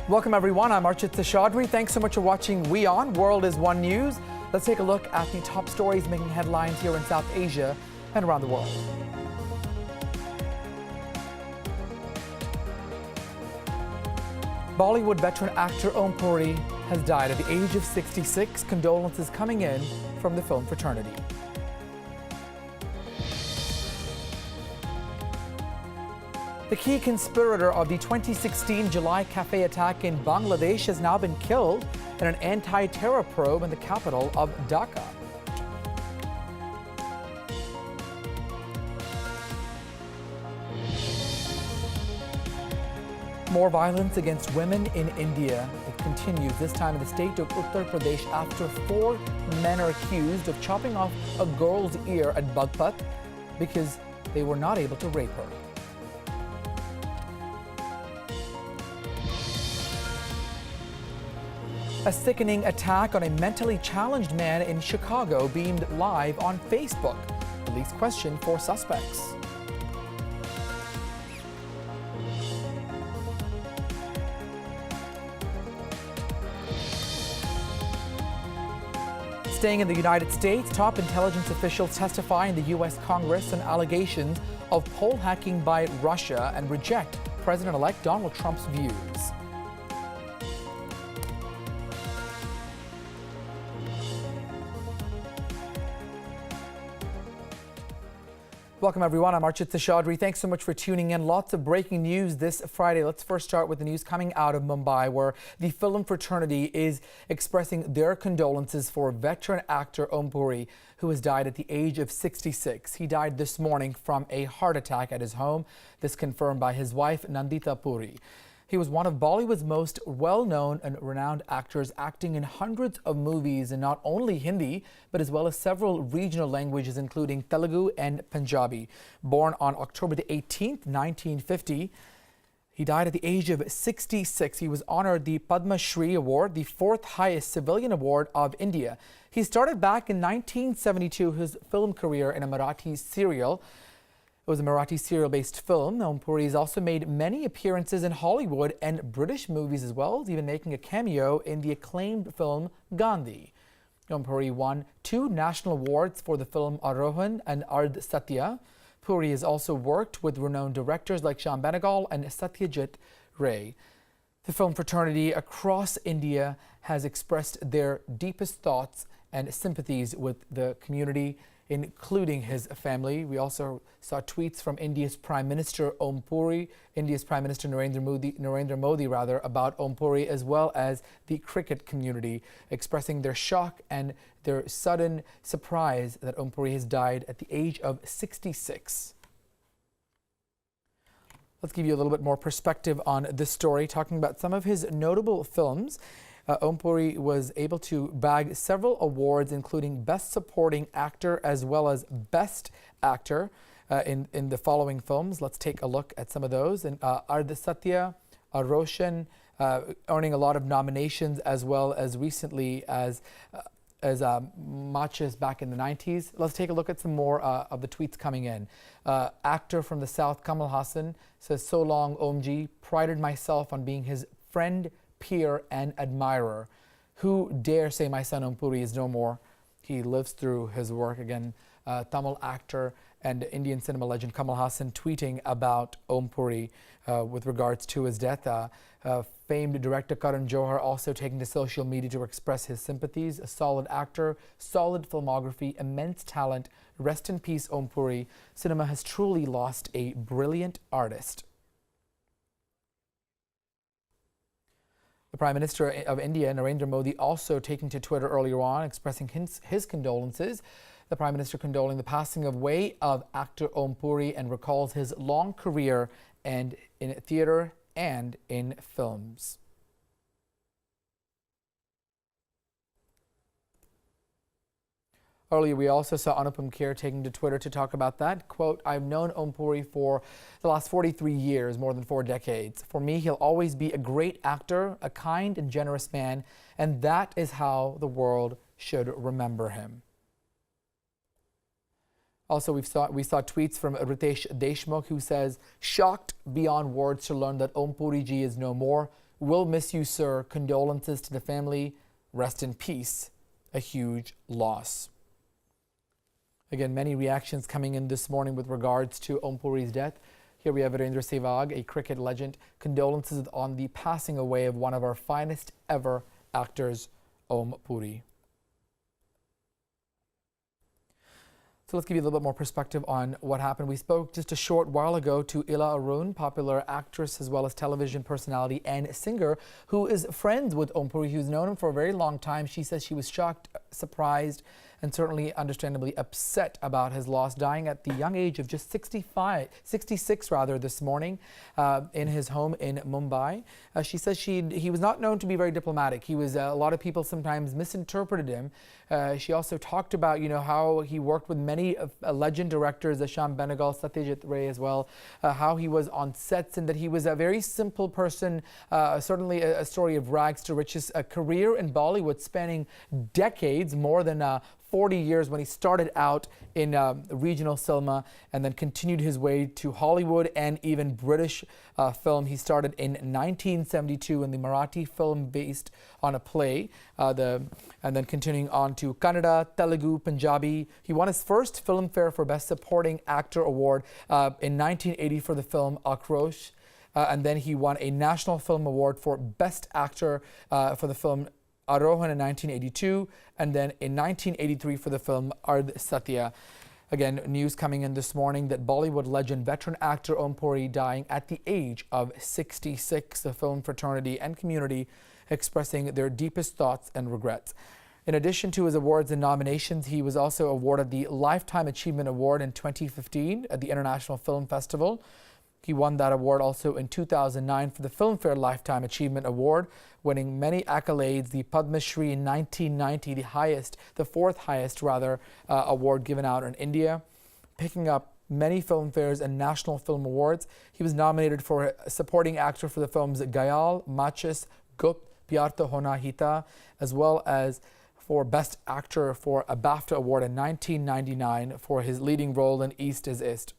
Welcome everyone, I'm Archit Seshadri. Thanks so much for watching WION World is One News. Let's take a look at the top stories making headlines here in South Asia and around the world. Bollywood veteran actor Puri has died at the age of 66. Condolences coming in from the film fraternity. The key conspirator of the 2016 July cafe attack in Bangladesh has now been killed in an anti-terror probe in the capital of Dhaka. More violence against women in India. It continues, this time in the state of Uttar Pradesh, after 4 men are accused of chopping off a girl's ear at Bagpat because they were not able to rape her. A sickening attack on a mentally challenged man in Chicago beamed live on Facebook. Police question 4 suspects. Staying in the United States, top intelligence officials testify in the U.S. Congress on allegations of poll hacking by Russia and reject President-elect Donald Trump's views. Welcome everyone, I'm Archit Seshadri. Thanks so much for tuning in. Lots of breaking news this Friday. Let's first start with the news coming out of Mumbai, where the film fraternity is expressing their condolences for veteran actor Puri, who has died at the age of 66. He died this morning from a heart attack at his home. This confirmed by his wife, Nandita Puri. He was one of Bollywood's most well-known and renowned actors, acting in hundreds of movies in not only Hindi, but as well as several regional languages, including Telugu and Punjabi. Born on October the 18th, 1950, he died at the age of 66. He was honored the Padma Shri Award, the 4th highest civilian award of India. He started back in 1972 his film career in a Marathi serial. It was a Marathi serial-based film. Puri has also made many appearances in Hollywood and British movies as well, even making a cameo in the acclaimed film Gandhi. Puri won 2 national awards for the film Arohan and Ardh Satya. Puri has also worked with renowned directors like Shyam Benegal and Satyajit Ray. The film fraternity across India has expressed their deepest thoughts and sympathies with the community, including his family. We also saw tweets from India's Prime Minister Puri, India's Prime Minister Narendra Modi about Puri, as well as the cricket community, expressing their shock and their sudden surprise that Puri has died at the age of 66. Let's give you a little bit more perspective on this story, talking about some of his notable films. Puri was able to bag several awards, including Best Supporting Actor as well as Best Actor in the following films. Let's take a look at some of those. And Ardh Satya, Roshan, earning a lot of nominations, as well as recently as Matches back in the 90s. Let's take a look at some more of the tweets coming in. Actor from the South, Kamal Hassan, says, "So long, Omji. Prided myself on being his friend, peer and admirer. Who dare say my son Puri is no more? He lives through his work." Again, Tamil actor and Indian cinema legend Kamal Hassan tweeting about Puri with regards to his death. Famed director Karan Johar also taking to social media to express his sympathies. A solid actor, solid filmography, immense talent. Rest in peace, Puri. Cinema has truly lost a brilliant artist. The Prime Minister of India, Narendra Modi, also taking to Twitter earlier on, expressing his condolences. The Prime Minister condoling the passing away of actor Puri and recalls his long career and in theater and in films. Earlier, we also saw Anupam Kher taking to Twitter to talk about that. Quote, "I've known Puri for the last 43 years, more than 4 decades. For me, he'll always be a great actor, a kind and generous man, and that is how the world should remember him." Also, we saw tweets from Ritesh Deshmukh, who says, "Shocked beyond words to learn that Puri ji is no more. We'll miss you, sir. Condolences to the family. Rest in peace. A huge loss. Again, many reactions coming in this morning with regards to Om Puri's death. Here we have Virendra Sehwag, a cricket legend. Condolences on the passing away of one of our finest ever actors, Om Puri. So let's give you a little bit more perspective on what happened. We spoke just a short while ago to Ila Arun, popular actress as well as television personality and singer, who is friends with Om Puri, who's known him for a very long time. She says she was shocked, surprised, and certainly understandably upset about his loss, dying at the young age of just 66 this morning in his home in Mumbai. She says he was not known to be very diplomatic. He was, a lot of people sometimes misinterpreted him. She also talked about, how he worked with many legend directors, Shyam Benegal, Satyajit Ray as well, how he was on sets and that he was a very simple person, certainly a story of rags to riches, a career in Bollywood spanning decades, more than 40 years when he started out in regional cinema and then continued his way to Hollywood and even British film. He started in 1972 in the Marathi film based on a play, and then continuing on to Kannada, Telugu, Punjabi. He won his first Filmfare for Best Supporting Actor Award in 1980 for the film Akrosh. And then he won a National Film Award for Best Actor for the film Arohan in 1982, and then in 1983 for the film Ardh Satya. Again, news coming in this morning that Bollywood legend, veteran actor Om Puri dying at the age of 66. The film fraternity and community expressing their deepest thoughts and regrets. In addition to his awards and nominations, he was also awarded the Lifetime Achievement Award in 2015 at the International Film Festival. He won that award also in 2009 for the Filmfare Lifetime Achievement Award, winning many accolades. The Padma Shri in 1990, the fourth highest award given out in India, picking up many Filmfares and National Film Awards. He was nominated for supporting actor for the films Gayal, Machis, Gupt, Pyar To Hona Hita, as well as for Best Actor for a BAFTA Award in 1999 for his leading role in East is East.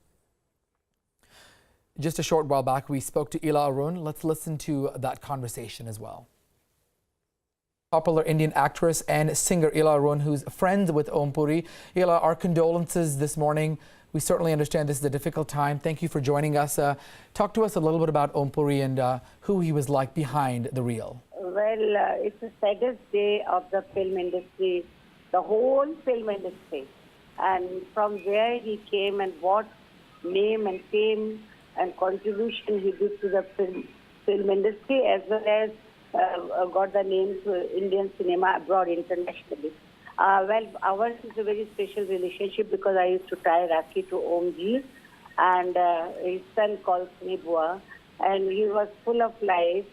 Just a short while back, we spoke to Ila Arun. Let's listen to that conversation as well. Popular Indian actress and singer Ila Arun, who's friends with Om Puri. Ila, our condolences this morning. We certainly understand this is a difficult time. Thank you for joining us. Talk to us a little bit about Om Puri and who he was like behind the reel. Well, it's the saddest day of the film industry, the whole film industry. And from where he came and what name and fame and contribution he did to the film industry, as well as got the name to Indian cinema abroad internationally. Well, ours is a very special relationship because I used to tie Rakhi to Omji, and his son called Snibua, and he was full of life.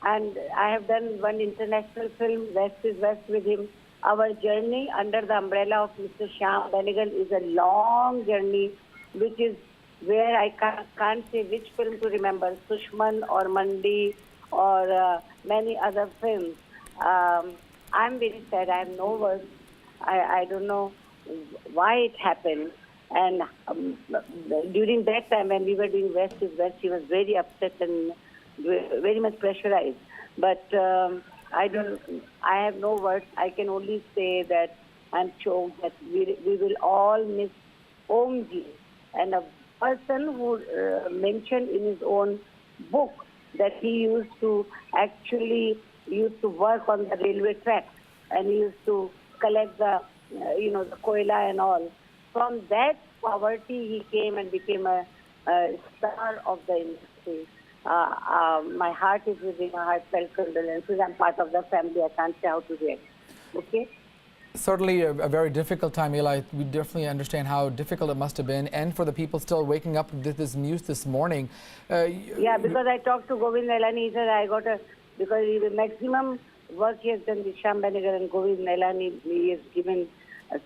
And I have done one international film, West is West, with him. Our journey under the umbrella of Mr. Shyam Benegal is a long journey, which is where I can't say which film to remember, Sushman or Mandi or many other films. I'm very sad. I have no words. I don't know why it happened. And during that time when we were doing West is West, he was very upset and very much pressurized. But I have no words. I can only say that I'm choked that we will all miss Omji, and a person who mentioned in his own book that he used to work on the railway track, and he used to collect the the koila and all. From that poverty, he came and became a star of the industry. My heart is with him. My heartfelt condolences. I'm part of the family. I can't say how to react. Okay. Certainly a very difficult time, Eli. We definitely understand how difficult it must have been, and for the people still waking up to this news this morning. Yeah, because I talked to Govind Nailani, he said because the maximum work he has done with Shyam Benegal and Govind Nailani, he has given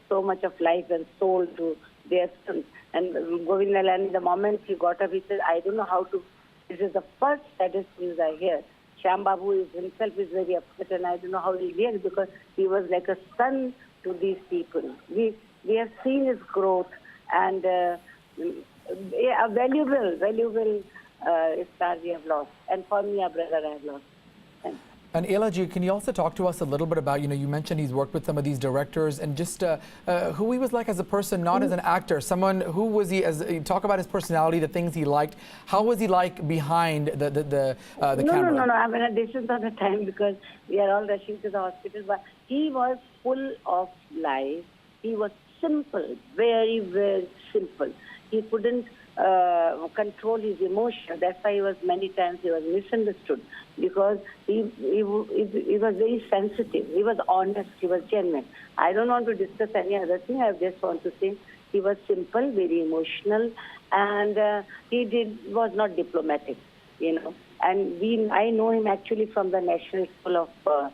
so much of life and soul to their sons. And Govind Nailani, the moment he got up, he said, I don't know how to, this is the first saddest news I hear. Shyam Babu himself is very upset, and I don't know how he reacts because he was like a son to these people. We have seen his growth and a valuable star we have lost. And for me, a brother I have lost. And Ela ji, can you also talk to us a little bit about, you mentioned he's worked with some of these directors and just who he was like as a person, not as an actor. Someone, who was he as, talk about his personality, the things he liked. How was he like behind the camera? No. I mean, this is not the time because we are all rushing to the hospital. But he was full of life. He was simple, very, very simple. He couldn't control his emotion. That's why many times he was misunderstood because he was very sensitive. He was honest. He was genuine. I don't want to discuss any other thing. I just want to say he was simple, very emotional, and he was not diplomatic, And I know him actually from the National School of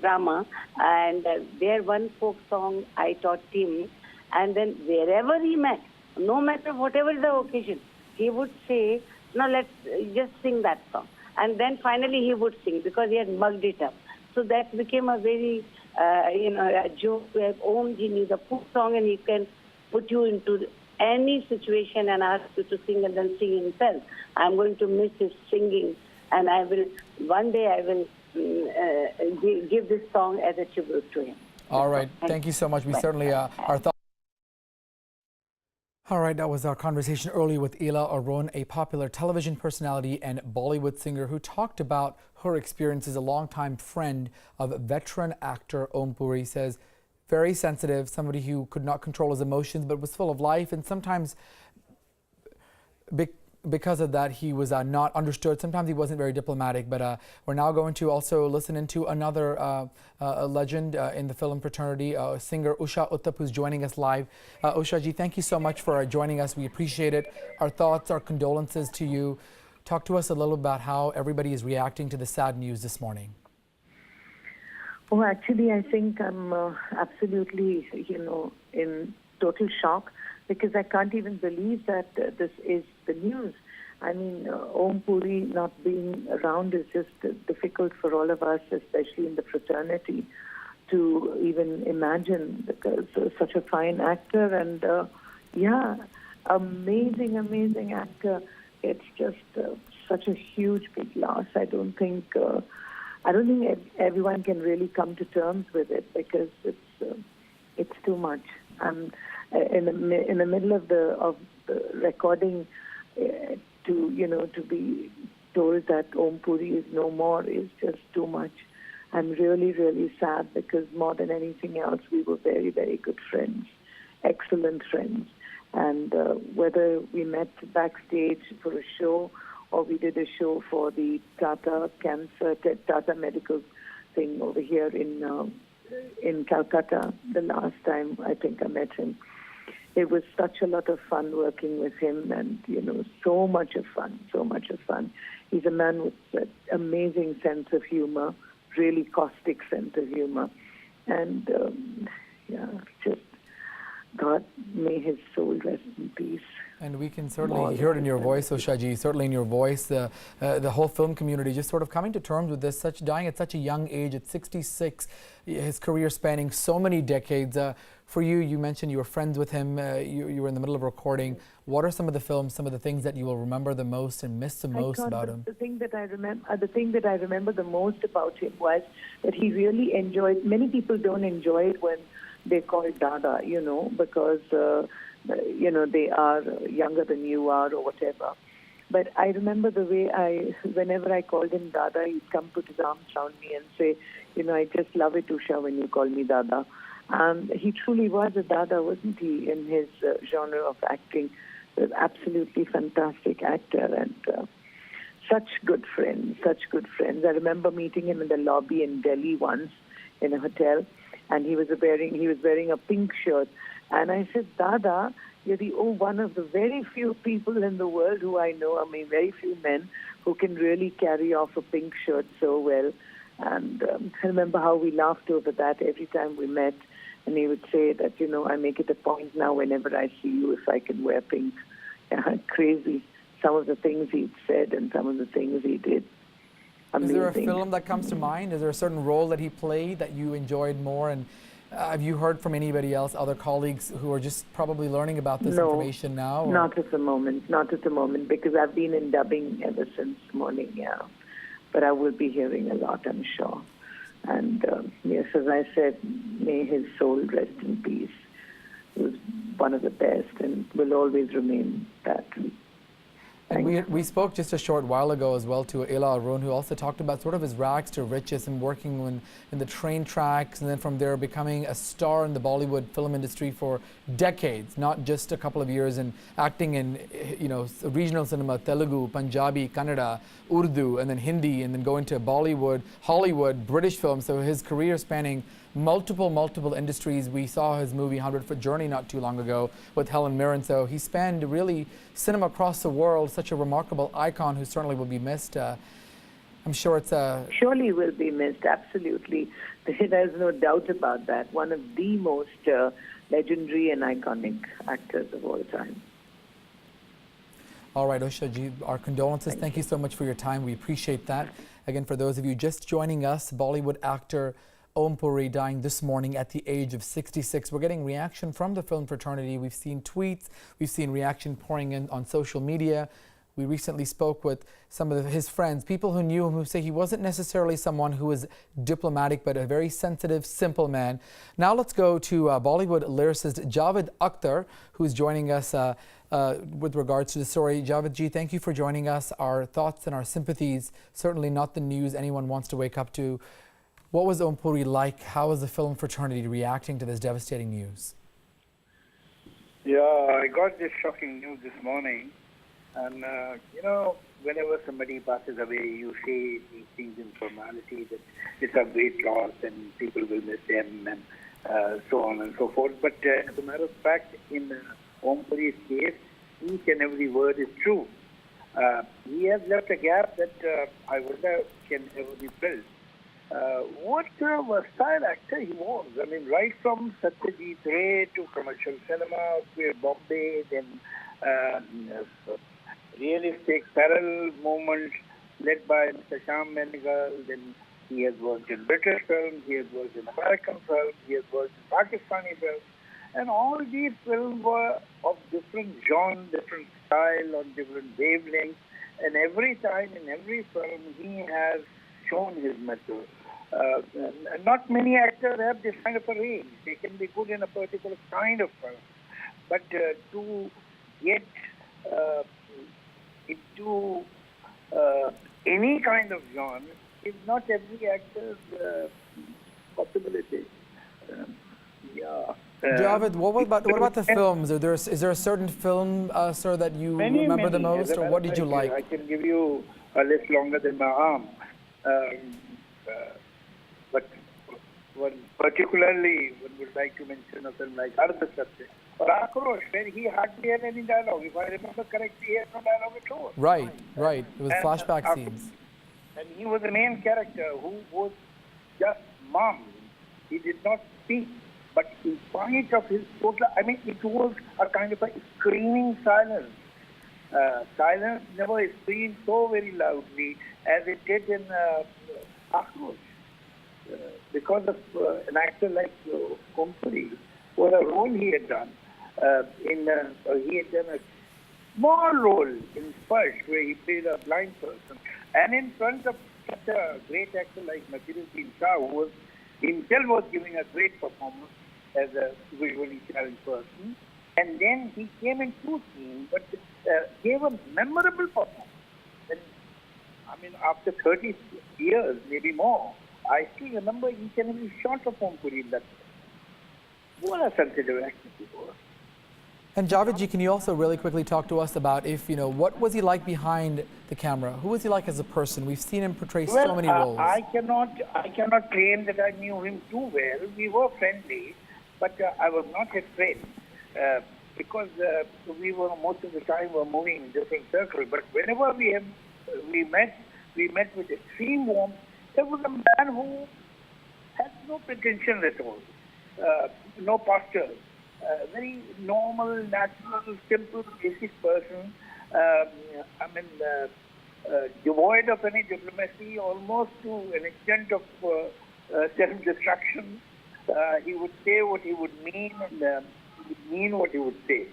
Drama, and their one folk song I taught him, and then wherever he met, no matter whatever the occasion, he would say, "No, let's just sing that song." And then finally he would sing because he had mugged it up. So that became a very, a joke where Om ji knew the folk song and he can put you into any situation and ask you to sing and then sing himself. I'm going to miss his singing, and one day I will give this song as a tribute to him. All right. Thank you so much. We certainly our thoughts. All right, that was our conversation earlier with Ela Arun, a popular television personality and Bollywood singer who talked about her experience as a longtime friend of veteran actor Om Puri. Says very sensitive, somebody who could not control his emotions but was full of life, and sometimes because of that he was not understood. Sometimes he wasn't very diplomatic, but we're now going to also listen into another legend in the film fraternity, singer Usha Uthup, who's joining us live. Usha ji, thank you so much for joining us. We appreciate it. Our thoughts, our condolences to you. Talk to us a little about how everybody is reacting to the sad news this morning. Oh, actually, I think I'm absolutely, in total shock because I can't even believe that this is the news. I mean, Om Puri not being around is just difficult for all of us, especially in the fraternity, to even imagine because such a fine actor and, amazing actor. It's just such a huge, big loss. I don't think everyone can really come to terms with it because it's too much. In the middle of the recording, to be told that Om Puri is no more is just too much. I'm really, really sad because more than anything else, we were very, very good friends, excellent friends. And whether we met backstage for a show or we did a show for the Tata medical thing over here in Calcutta, the last time I think I met him. It was such a lot of fun working with him and, so much of fun. He's a man with an amazing sense of humor, really caustic sense of humor. And, just God, may his soul rest in peace. And we can certainly hear it in your voice, Usha ji, certainly in your voice. The whole film community just sort of coming to terms with this, dying at such a young age, at 66, his career spanning so many decades. For you, you mentioned you were friends with him, you were in the middle of recording. What are some of the films, some of the things that you will remember the most and miss the most about him? The thing that I remember the most about him was that he really enjoyed, many people don't enjoy it when they call it Dada, because they are younger than you are or whatever. But I remember the way whenever I called him Dada, he'd come put his arms around me and say, I just love it, Usha, when you call me Dada. He truly was a Dada, wasn't he, in his genre of acting. An absolutely fantastic actor and such good friends. I remember meeting him in the lobby in Delhi once in a hotel, and he was wearing a pink shirt. And I said, Dada, you're one of the very few people in the world who I know, very few men who can really carry off a pink shirt so well. And I remember how we laughed over that every time we met. And he would say that, I make it a point now whenever I see you if I can wear pink. Crazy. Some of the things he'd said and some of the things he did. Amazing. Is there a film that comes to mind? Is there a certain role that he played that you enjoyed more? And Have you heard from anybody else, other colleagues who are just probably learning about this No, information now? Or? not at the moment. Not at the moment, because I've been in dubbing ever since morning, yeah. But I will be hearing a lot, I'm sure. And yes, as I said, may his soul rest in peace. He was one of the best and will always remain that. And we spoke just a short while ago as well to Ela Arun, who also talked about sort of his rags to riches and working in the train tracks, and then from there becoming a star in the Bollywood film industry for decades, not just a couple of years, and acting in regional cinema, Telugu, Punjabi, Kannada, Urdu, and then Hindi, and then going to Bollywood, Hollywood, British films. So his career spanning multiple industries. We saw his movie 100-Foot Journey not too long ago with Helen Mirren. So he spanned really cinema across the world, such a remarkable icon who certainly will be missed. I'm sure it's surely will be missed, absolutely. There's no doubt about that. One of the most legendary and iconic actors of all time. All right, Usha ji, our condolences. Thank you so much for your time. We appreciate that. Again, for those of you just joining us, Bollywood actor Om Puri dying this morning at the age of 66. We're getting reaction from the film fraternity. We've seen tweets, we've seen reaction pouring in on social media. We recently spoke with some of his friends, people who knew him, who say he wasn't necessarily someone who was diplomatic, but a very sensitive, simple man. Now let's go to Bollywood lyricist Javed Akhtar, who's joining us with regards to the story. Javed ji, thank you for joining us. Our thoughts and our sympathies, certainly not the news anyone wants to wake up to. What was Om Puri like? How was the film fraternity reacting to this devastating news? Yeah, I got this shocking news this morning. And, whenever somebody passes away, you say these things in formality that it's a great loss and people will miss them and so on and so forth. But as a matter of fact, in Om Puri's case, each and every word is true. He has left a gap that I wonder can ever be filled. What a versatile actor he was. I mean, right from Satyajit Ray to commercial cinema, to Bombay, then realistic parallel movements led by Mr. Shyam Benegal. Then he has worked in British films, he has worked in American films, he has worked in Pakistani films. And all these films were of different genre, different style, on different wavelengths. And every time in every film, he has shown his mettle. Not many actors have this kind of a range. They can be good in a particular kind of film. But to get into any kind of genre is not every actor's possibility. Javed, what about the films? Is there a certain film, sir, that you remember the most, or what did you like? I can give you a list longer than my arm. But particularly, one would like to mention a film like Ardha Satya or Akrosh, where he hardly had any dialogue. If I remember correctly, he had no dialogue at all. Right. It was flashback scenes. And he was the main character who was just mum. He did not speak. But in spite of his total, it was a kind of a screaming silence. Silence never screamed so very loudly as it did in Akrosh. Because of an actor like Om Puri, what a role he had done. He had done a small role in Sparsh, where he played a blind person. And in front of such a great actor like Naseeruddin Shah, who himself was giving a great performance as a visually challenged person. And then he came in two scenes, but gave a memorable performance. And, after 30 years, maybe more, I still remember each and every shot of Om Puri in that. What a sensitive actor he was. And Javed ji, can you also really quickly talk to us about what was he like behind the camera? Who was he like as a person? We've seen him portray so many roles. I cannot claim that I knew him too well. We were friendly, but I was not his friend because we were most of the time moving in different circles. But whenever we met with extreme warmth. There was a man who had no pretension at all, no posture, very normal, natural, simple, basic person. Devoid of any diplomacy, almost to an extent of self-destruction. He would say what he would mean, and he would mean what he would say.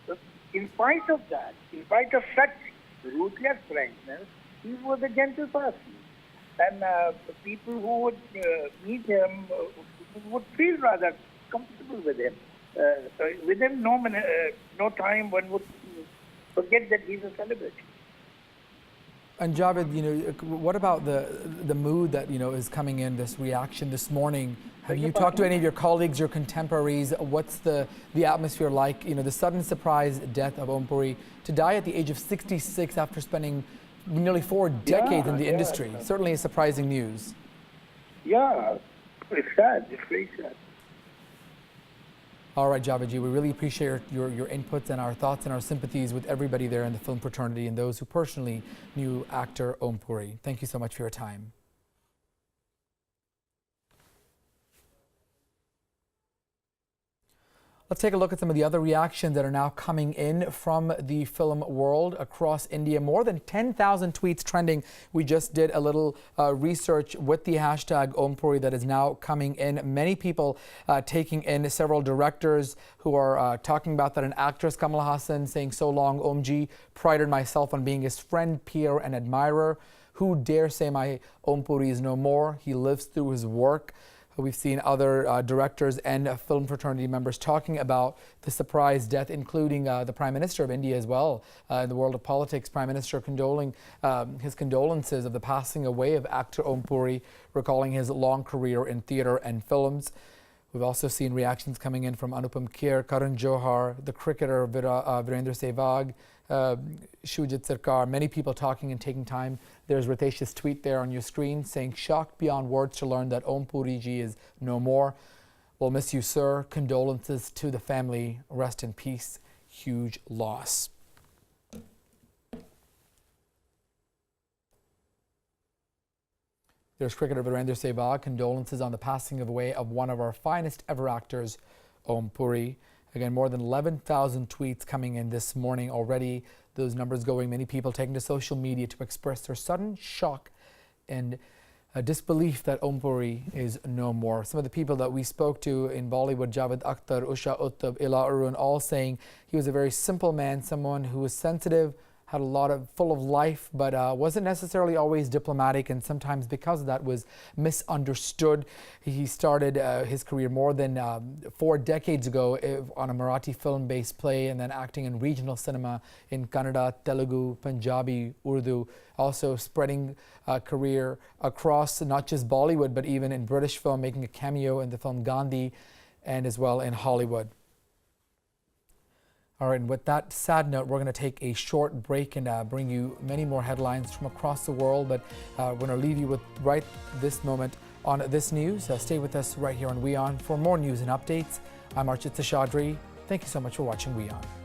So in spite of that, in spite of such ruthless frankness, he was a gentle person. And the people who would meet him would feel rather comfortable with him. Within no time, one would forget that he's a celebrity. And Javed, what about the mood that is coming in, this reaction this morning? Have you talked to any of your colleagues, your contemporaries? What's the atmosphere like? The sudden surprise death of Om Puri, to die at the age of 66 after spending nearly 4 decades in the industry. Certainly a surprising news. Yeah, it's sad. It's very sad. All right, Javed, we really appreciate your inputs and our thoughts and our sympathies with everybody there in the film fraternity and those who personally knew actor Om Puri. Thank you so much for your time. Let's take a look at some of the other reactions that are now coming in from the film world across India. More than 10,000 tweets trending. We just did a little research with the hashtag Om Puri that is now coming in. Many people taking in, several directors who are talking about that. An actress, Kamal Hassan, saying, "So long, Omji. Prided myself on being his friend, peer, and admirer. Who dare say my Om Puri is no more? He lives through his work." We've seen other directors and film fraternity members talking about the surprise death, including the Prime Minister of India as well. In the world of politics, Prime Minister condoling his condolences of the passing away of actor Om Puri, recalling his long career in theatre and films. We've also seen reactions coming in from Anupam Kher, Karan Johar, the cricketer Virendra Sehwag, Shujit Sarkar, many people talking and taking time. There's Ritesh's tweet there on your screen saying, "Shocked beyond words to learn that Om Puri ji is no more. We'll miss you, sir. Condolences to the family. Rest in peace. Huge loss." There's cricketer Virendra Sehwag, condolences on the passing away of one of our finest ever actors, Om Puri. Again, more than 11,000 tweets coming in this morning already. Those numbers going, many people taking to social media to express their sudden shock and disbelief that Om Puri is no more. Some of the people that we spoke to in Bollywood, Javed Akhtar, Usha Uttab, Ila Arun, all saying he was a very simple man, someone who was sensitive, had a lot of full of life, but wasn't necessarily always diplomatic, and sometimes because of that was misunderstood. He started his career more than 4 decades ago on a Marathi film-based play, and then acting in regional cinema in Kannada, Telugu, Punjabi, Urdu, also spreading career across not just Bollywood, but even in British film, making a cameo in the film Gandhi, and as well in Hollywood. All right, and with that sad note, we're going to take a short break and bring you many more headlines from across the world. But we're going to leave you with right this moment on this news. Stay with us right here on WION for more news and updates. I'm Archit Seshadri. Thank you so much for watching WION.